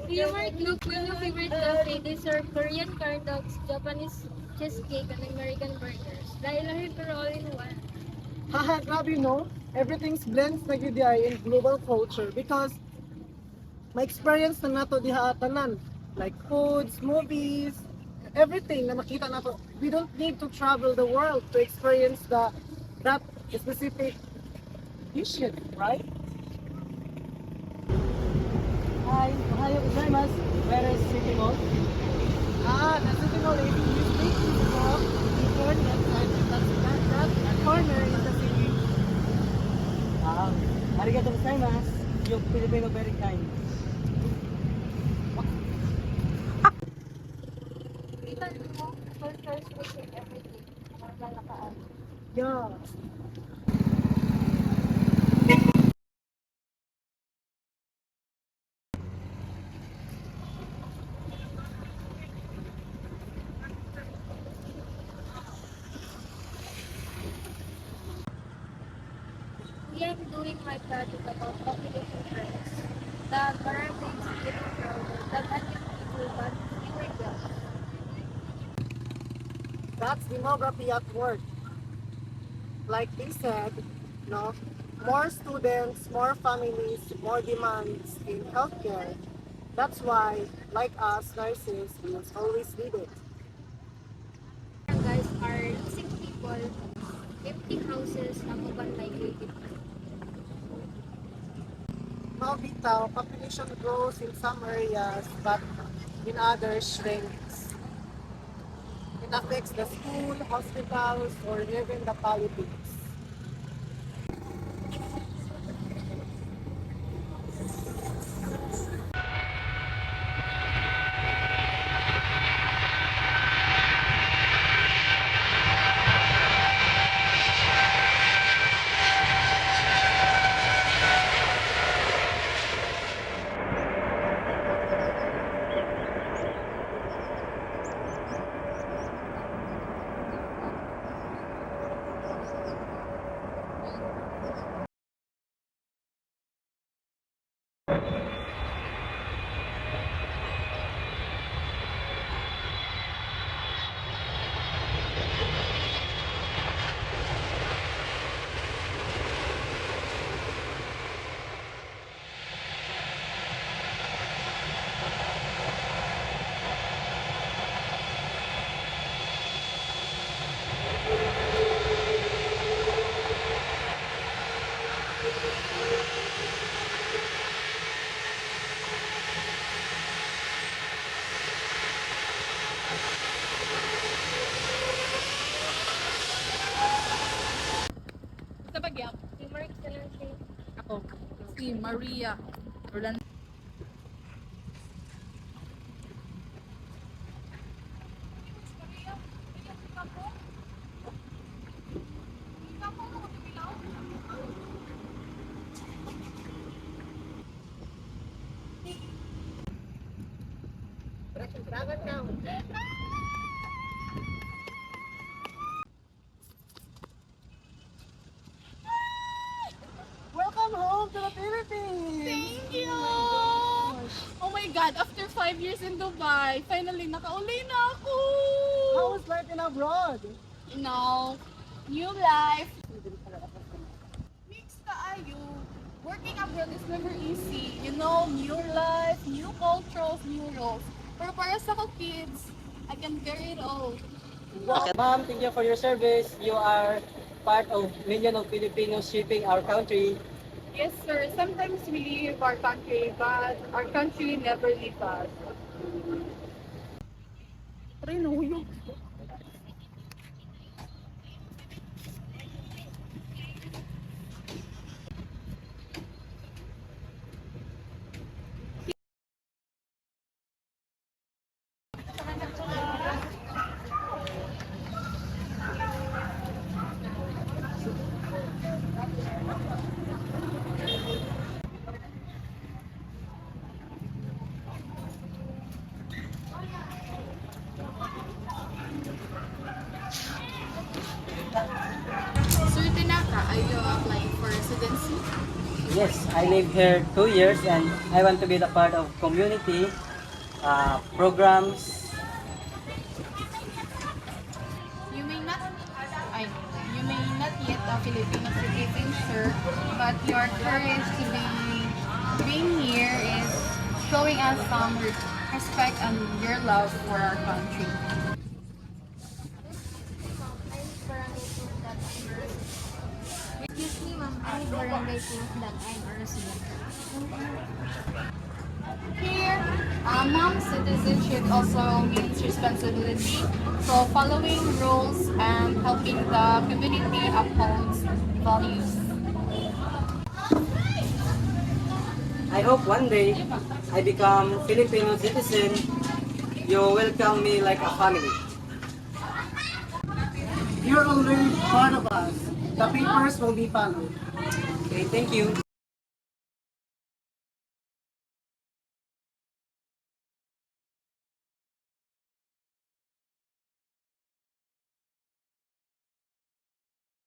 Favorite look yung favorite cafe, they serve Korean corn dogs, Japanese cheesecake, and American burgers. Dahil pero all in one. Haha, grabe no? Everything's blends na gyud ay in global culture because my experience na nato diha tanan like foods, movies, everything na makita nato. We don't need to travel the world to experience that specific dishes, right? Hi, ohayo gozaimasu. Where is City Mall? The city mall is this mall. You turn that side, that corner is the city. Ah, arigatou gozaimasu. Yung Filipino very kind. Kita mo, cultures with everything. Normal na kaan. Yeah. We are doing my project about population trends. The Caribbean is getting crowded. The Atlantic people but fewer jobs. That's demography at work. Like they said, no, more students, more families, more demands in healthcare. That's why, like us nurses, is always needed. Guys are losing people, empty houses, namuban migrated. Now, bitaw, population grows in some areas, but in others shrinks. It affects the school, hospitals, or even the politics. Sa bagyak, Si Mark Salansi. ako, si Maria Orlando. Welcome home to the Philippines! Thank you! Oh my gosh! Oh my God, after 5 years in Dubai, finally nakauwi na ako! How was life in abroad? You know, new life. Mixed kaayo. Working abroad is never easy. You know, new life, new cultures, new roles. Pero para sa ko kids, I can carry it all. Okay. Ma'am, thank you for your service. You are part of million of Filipinos shaping our country. Yes, sir. Sometimes we leave our country, but our country never leaves us. Rinuyog. Certain na ka, are you applying for residency? Yes, I live here 2 years and I want to be the part of community programs. You may not, you may not yet a Filipino citizen, sir, but your courage to being here is showing us some respect and your love for our country. Excuse me, ma'am. I need barangay proof that I'm a resident. Here, mom, citizenship also means responsibility. So following rules and helping the community upholds values. I hope one day I become Filipino citizen. You welcome me like a family. You're already part of us. The papers will be followed. Okay, thank you.